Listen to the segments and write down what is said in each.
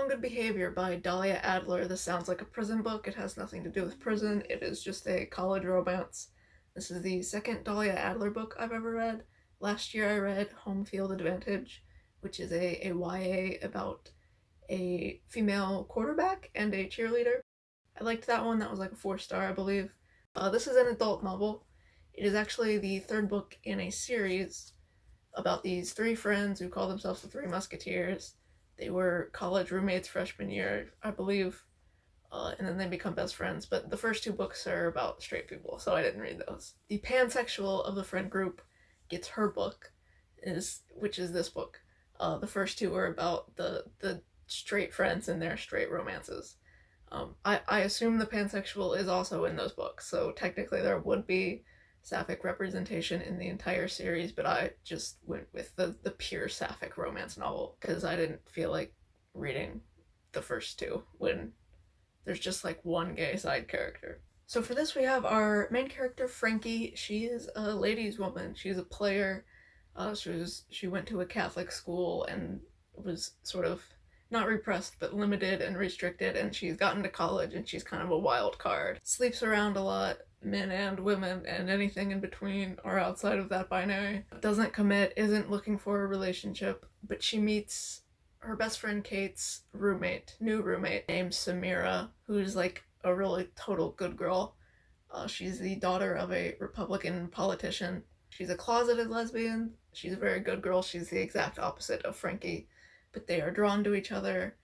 On Good Behavior by Dahlia Adler. This sounds like a prison book. It has nothing to do with prison. It is just a college romance. This is the second Dahlia Adler book I've ever read. Last year I read Home Field Advantage, which is a YA about a female quarterback and a cheerleader. I liked that one. That was like a 4-star, I believe. This is an adult novel. It is actually the third book in a series about these three friends who call themselves the Three Musketeers. They were college roommates freshman year, I believe, and then they become best friends. But the first two books are about straight people, so I didn't read those. The pansexual of the friend group gets her book, which is this book. The first two are about the straight friends and their straight romances. I assume the pansexual is also in those books, so technically there would be sapphic representation in the entire series, but I just went with the pure sapphic romance novel because I didn't feel like reading the first two when there's just like one gay side character. So for this we have our main character Frankie. She is a ladies' woman. She's a player. She went to a Catholic school and was sort of not repressed but limited and restricted, and she's gotten to college and she's kind of a wild card. Sleeps around a lot, men and women and anything in between or outside of that binary. Doesn't commit, isn't looking for a relationship, but she meets her best friend Kate's new roommate named Samira, who's like a really total good girl. She's the daughter of a Republican politician. She's a closeted lesbian. She's a very good girl. She's the exact opposite of Frankie, but they are drawn to each other,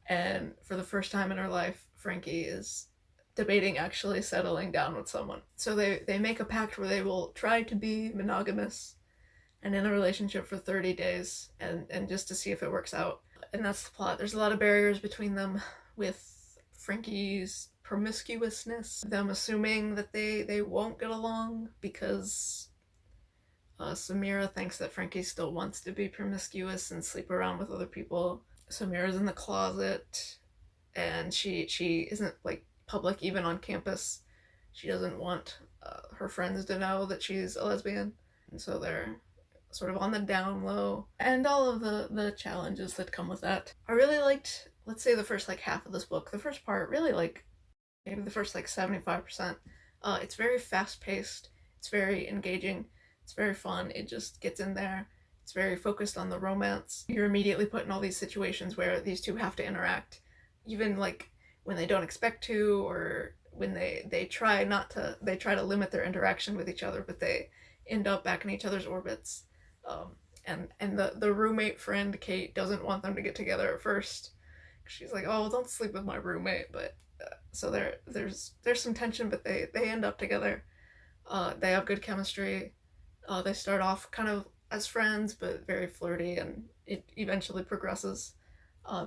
and for the first time in her life, Frankie is debating actually settling down with someone. So they make a pact where they will try to be monogamous and in a relationship for 30 days and just to see if it works out. And that's the plot. There's a lot of barriers between them, with Frankie's promiscuousness, them assuming that they won't get along because Samira thinks that Frankie still wants to be promiscuous and sleep around with other people. Samira's in the closet, and she isn't like public even on campus. She doesn't want her friends to know that she's a lesbian, and so they're sort of on the down low, and all of the challenges that come with that. I really liked, let's say, the first like half of this book. The first part, really, like maybe the first like 75%. It's very fast paced. It's very engaging. It's very fun. It just gets in there. It's very focused on the romance. You're immediately put in all these situations where these two have to interact, even like when they don't expect to, or when they try to limit their interaction with each other, but they end up back in each other's orbits. And the roommate friend Kate doesn't want them to get together at first. She's like, oh, don't sleep with my roommate. But so there's some tension, but they end up together. They have good chemistry. They start off kind of as friends, but very flirty, and it eventually progresses.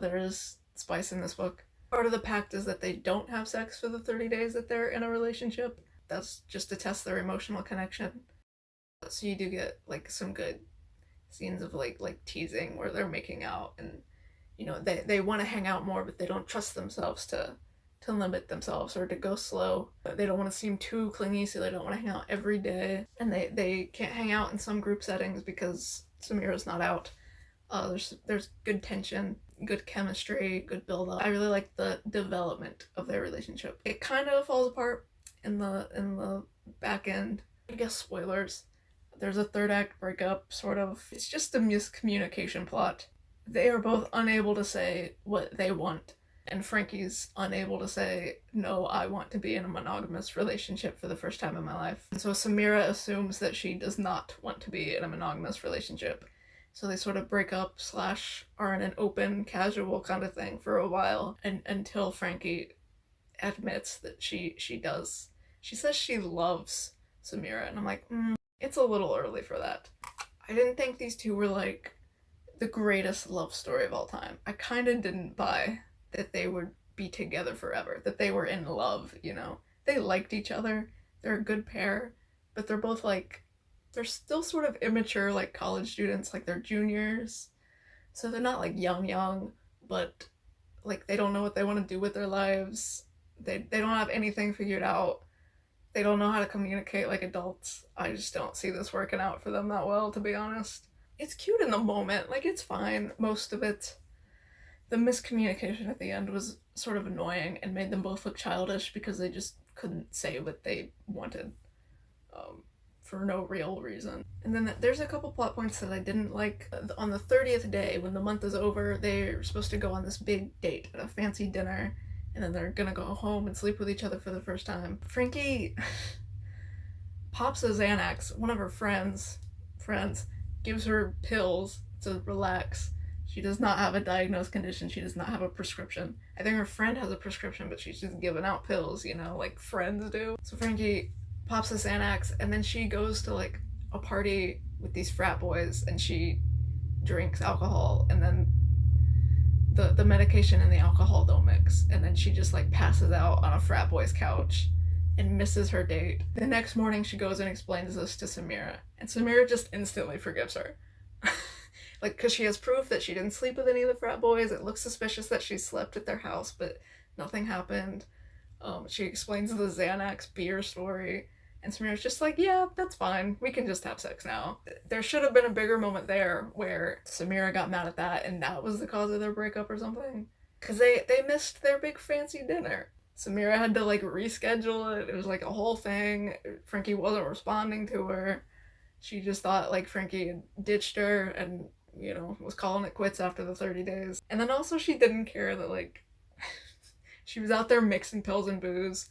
There is spice in this book. Part of the pact is that they don't have sex for the 30 days that they're in a relationship. That's just to test their emotional connection. So you do get like some good scenes of like teasing where they're making out, and they want to hang out more, but they don't trust themselves to limit themselves or to go slow. They don't want to seem too clingy, so they don't want to hang out every day, and they can't hang out in some group settings because Samira's not out. There's good tension, good chemistry, good build up. I really like the development of their relationship. It kind of falls apart in the back end. I guess spoilers. There's a third act breakup, sort of. It's just a miscommunication plot. They are both unable to say what they want, and Frankie's unable to say, no, I want to be in a monogamous relationship for the first time in my life. And so Samira assumes that she does not want to be in a monogamous relationship. So they sort of break up / are in an open, casual kind of thing for a while, and until Frankie admits that she does. She says she loves Samira, and I'm like, it's a little early for that. I didn't think these two were like the greatest love story of all time. I kind of didn't buy that they would be together forever, that they were in love, They liked each other. They're a good pair, but they're both like, they're still sort of immature, like college students, like they're juniors. So they're not like young, but like they don't know what they want to do with their lives. They don't have anything figured out. They don't know how to communicate like adults. I just don't see this working out for them that well, to be honest. It's cute in the moment, like it's fine, most of it. The miscommunication at the end was sort of annoying and made them both look childish because they just couldn't say what they wanted, um, for no real reason. And then there's a couple plot points that I didn't like. On the 30th day, when the month is over, they're supposed to go on this big date at a fancy dinner, and then they're gonna go home and sleep with each other for the first time. Frankie pops a Xanax. One of her friends gives her pills to relax. She does not have a diagnosed condition. She does not have a prescription. I think her friend has a prescription, but she's just giving out pills, like friends do. So Frankie pops a Xanax, and then she goes to like a party with these frat boys, and she drinks alcohol, and then the medication and the alcohol don't mix, and then she just like passes out on a frat boy's couch and misses her date. The next morning she goes and explains this to Samira, and Samira just instantly forgives her. Like, because she has proof that she didn't sleep with any of the frat boys. It looks suspicious that she slept at their house, but nothing happened. She explains the Xanax beer story, and Samira's just like, yeah, that's fine. We can just have sex now. There should have been a bigger moment there where Samira got mad at that, and that was the cause of their breakup or something. Because they missed their big fancy dinner. Samira had to like reschedule it. It was like a whole thing. Frankie wasn't responding to her. She just thought like Frankie had ditched her and, was calling it quits after the 30 days. And then also she didn't care that like she was out there mixing pills and booze.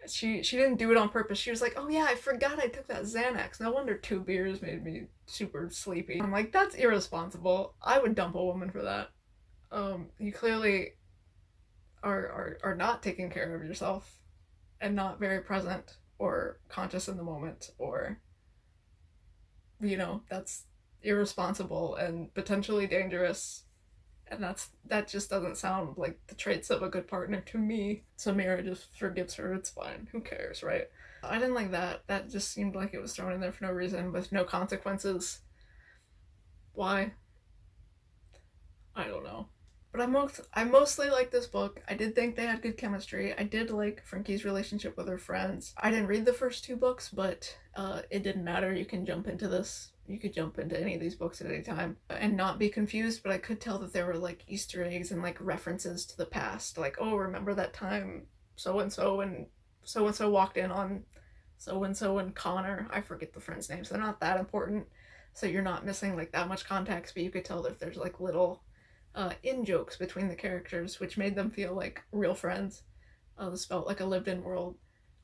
She didn't do it on purpose. She was like, oh yeah, I forgot I took that Xanax. No wonder 2 beers made me super sleepy. I'm like, that's irresponsible. I would dump a woman for that. You clearly are not taking care of yourself and not very present or conscious in the moment, or that's irresponsible and potentially dangerous, and that just doesn't sound like the traits of a good partner to me. Samira just forgives her. It's fine, who cares, right? I didn't like that just seemed like it was thrown in there for no reason with no consequences. Why? I don't know. But I mostly like this book. I did think they had good chemistry. I did like Frankie's relationship with her friends. I didn't read the first 2 books, but it didn't matter. You can jump into this. You could jump into any of these books at any time and not be confused, but I could tell that there were like Easter eggs and like references to the past. Like, oh, remember that time so-and-so walked in on so-and-so and Connor. I forget the friends' names. They're not that important. So you're not missing like that much context, but you could tell that there's like little in-jokes between the characters, which made them feel like real friends. This felt like a lived-in world.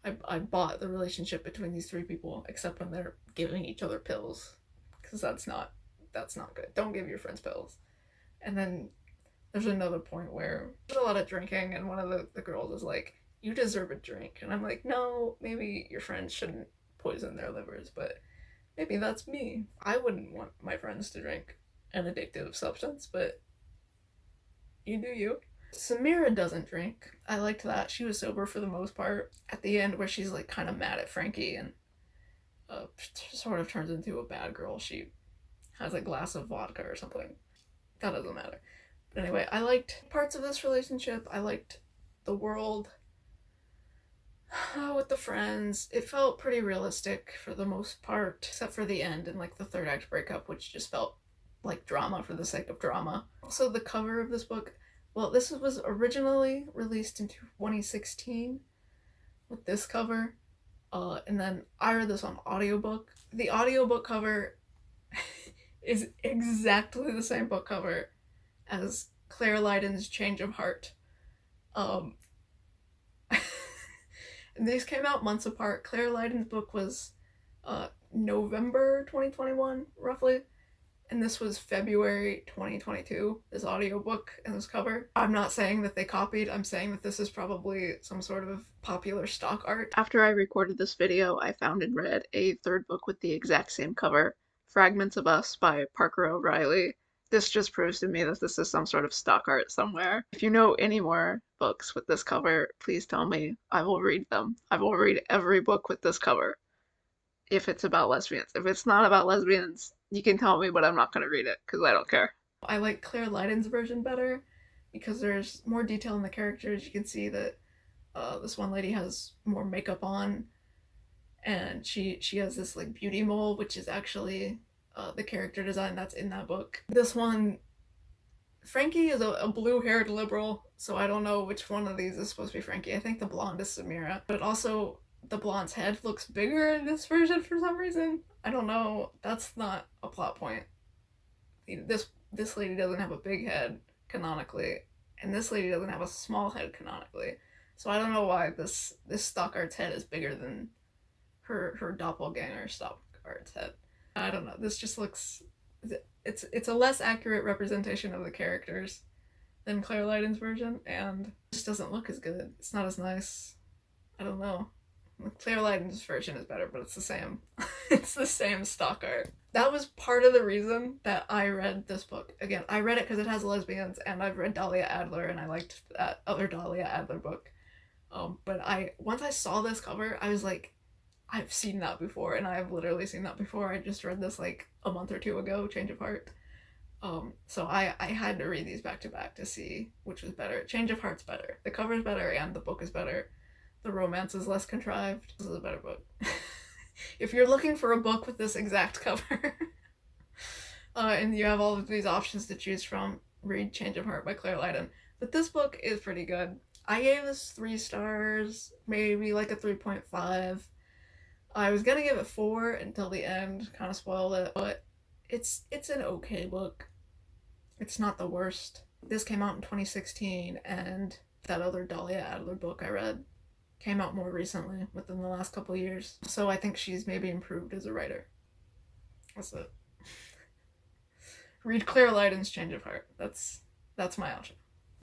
I bought the relationship between these 3 people, except when they're giving each other pills, because that's not good. Don't give your friends pills. And then there's another point where there's a lot of drinking, and one of the girls is like, you deserve a drink. And I'm like, no, maybe your friends shouldn't poison their livers, but maybe that's me. I wouldn't want my friends to drink an addictive substance, but you do you. Samira doesn't drink. I liked that. She was sober for the most part. At the end, where she's like kind of mad at Frankie and sort of turns into a bad girl. She has a glass of vodka or something. That doesn't matter. But anyway, I liked parts of this relationship. I liked the world with the friends. It felt pretty realistic for the most part, except for the end and like the 3rd act breakup, which just felt like drama for the sake of drama. Also, the cover of this book, well, this was originally released in 2016 with this cover, and then I read this on audiobook. The audiobook cover is exactly the same book cover as Claire Lydon's Change of Heart. And these came out months apart. Claire Lydon's book was November 2021, roughly. And this was February 2022, this audiobook and this cover. I'm not saying that they copied, I'm saying that this is probably some sort of popular stock art. After I recorded this video, I found and read a 3rd book with the exact same cover, Fragments of Us by Parker O'Reilly. This just proves to me that this is some sort of stock art somewhere. If you know any more books with this cover, please tell me. I will read them. I will read every book with this cover. If it's about lesbians. If it's not about lesbians, you can tell me, but I'm not going to read it because I don't care. I like Claire Lydon's version better because there's more detail in the characters. You can see that this one lady has more makeup on, and she has this like beauty mole, which is actually the character design that's in that book. This one Frankie is a blue-haired liberal, so I don't know which one of these is supposed to be Frankie. I think the blonde is Samira, but also the blonde's head looks bigger in this version for some reason. I don't know. That's not a plot point. This lady doesn't have a big head canonically, and this lady doesn't have a small head canonically. So I don't know why this Stockart's head is bigger than her doppelganger Stockart's head. I don't know. This just looks, it's a less accurate representation of the characters than Claire Lydon's version, and it just doesn't look as good. It's not as nice. I don't know. Claire Lydon's version is better, but it's the same. It's the same stock art. That was part of the reason that I read this book. Again, I read it because it has lesbians, and I've read Dahlia Adler, and I liked that other Dahlia Adler book. But once I saw this cover, I was like, I've seen that before, and I have literally seen that before. I just read this like a month or two ago, Change of Heart. So I had to read these back to back to see which was better. Change of Heart's better. The cover's better, and the book is better. The romance is less contrived. This is a better book. If you're looking for a book with this exact cover, and you have all of these options to choose from, read Change of Heart by Claire Lydon. But this book is pretty good. I gave this 3 stars, maybe like a 3.5. I was gonna give it 4 until the end, kind of spoiled it, but it's an okay book. It's not the worst. This came out in 2016, and that other Dahlia Adler book I read came out more recently, within the last couple years. So I think she's maybe improved as a writer. That's it. Read Claire Lydon's Change of Heart. That's my option.